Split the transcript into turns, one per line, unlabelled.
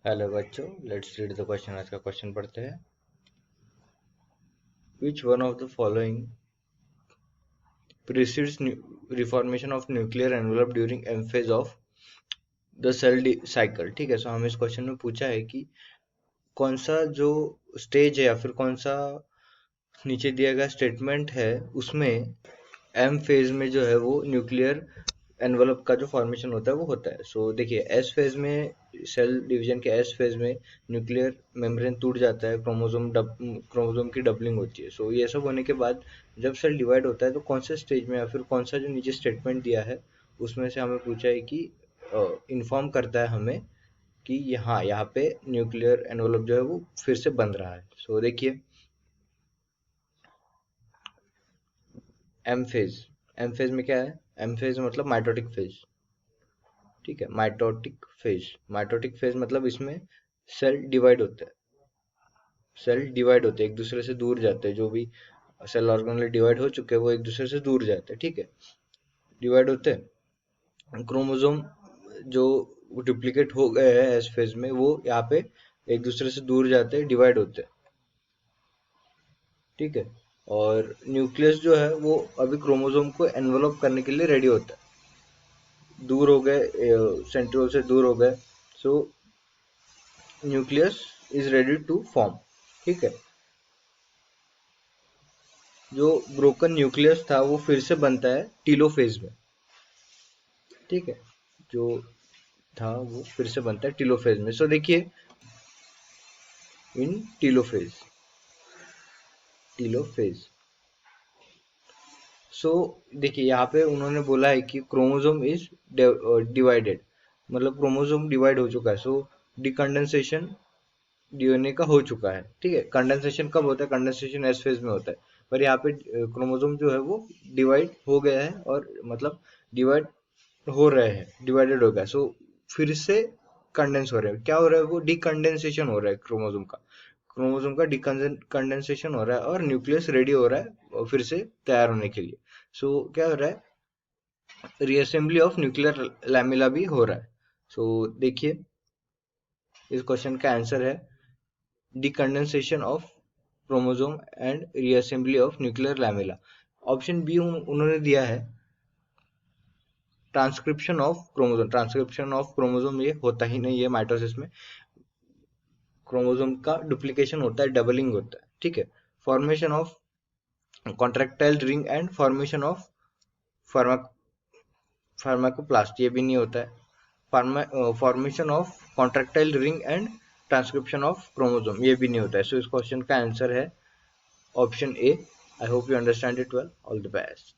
Hello बच्चों, let's read the question. आज का क्वेश्चन पढ़ते हैं। Which one of the following precedes reformation of nuclear envelope during M phase of the cell cycle. ठीक है, सो हमें इस क्वेश्चन में पूछा है कि कौन सा जो स्टेज है या फिर कौन सा नीचे दिया गया स्टेटमेंट है उसमें एम फेज में जो है वो न्यूक्लियर एनवलप का जो फॉर्मेशन होता है वो होता है। सो देखिए, एस फेज में, सेल डिवीजन के एस फेज में न्यूक्लियर मेम्ब्रेन टूट जाता है, क्रोमोसोम की डबलिंग होती है। सो ये सब होने के बाद जब सेल डिवाइड होता है तो कौन से स्टेज में या फिर कौन सा जो नीचे स्टेटमेंट दिया है उसमें से हमें पूछा है कि इन्फॉर्म करता है हमें कि यहाँ पे न्यूक्लियर एनवलप जो है वो फिर से बन रहा है। सो देखिए, एम फेज, एम फेज में क्या है? एम फेज मतलब माइटोटिक फेज। ठीक है, माइटोटिक फेज मतलब इसमें सेल डिवाइड होता है, सेल डिवाइड होते हैं, एक दूसरे से दूर जाते हैं। जो भी सेल ऑर्गेनेल डिवाइड हो चुके हैं वो एक दूसरे से दूर जाते हैं। ठीक है, डिवाइड होते हैं। क्रोमोसोम जो डुप्लीकेट हो गए हैं एस फेज में वो यहाँ पे एक दूसरे से दूर जाते हैं, डिवाइड होते हैं। ठीक है, और न्यूक्लियस जो है वो अभी क्रोमोसोम को एनवेलप करने के लिए रेडी होता है। दूर हो गए, सेंट्रियोल से दूर हो गए, so nucleus is ready to form. ठीक है, जो ब्रोकन न्यूक्लियस था वो फिर से बनता है टीलोफेज में। ठीक है, जो था वो फिर से बनता है टीलोफेज में। सो देखिए, इन टीलोफेज। सो देखिए, यहाँ पे उन्होंने बोला है कि क्रोमोसोम इज डिवाइडेड, मतलब क्रोमोसोम डिवाइड हो चुका है। सो डिकंडेंसेशन डीएनए का हो चुका है। ठीक है, कंडेंसेशन कब होता है? कंडेंसेशन एस फेज में होता है। पर यहाँ पे क्रोमोसोम जो है वो डिवाइड हो गया है, और मतलब डिवाइड हो रहे हैं, डिवाइडेड हो गया। सो फिर से कंडेंस हो रहे हैं। क्या हो रहा है? वो डिकंडेंसेशन हो रहा है क्रोमोसोम का, डिकंडेंसेशन हो रहा है और न्यूक्लियस रेडी हो रहा है और फिर से तैयार होने के लिए। सो क्या हो रहा है? रीअसेंबली ऑफ न्यूक्लियर लैमिला भी हो रहा है। सो देखिए, इस क्वेश्चन का आंसर है decondensation of chromosome and reassembly of nuclear lamella. Option B उन्होंने दिया है transcription of chromosome. Transcription of chromosome ये होता ही नहीं है माइटोसिस में। क्रोमोसोम का डुप्लीकेशन होता है, डबलिंग होता है। ठीक है, formation of contractile ring and formation of phragmoplast ये भी नहीं होता है। Formation of contractile ring and transcription of chromosome ये भी नहीं होता है। सो इस क्वेश्चन का आंसर है option A. I hope you understand it well. All the best.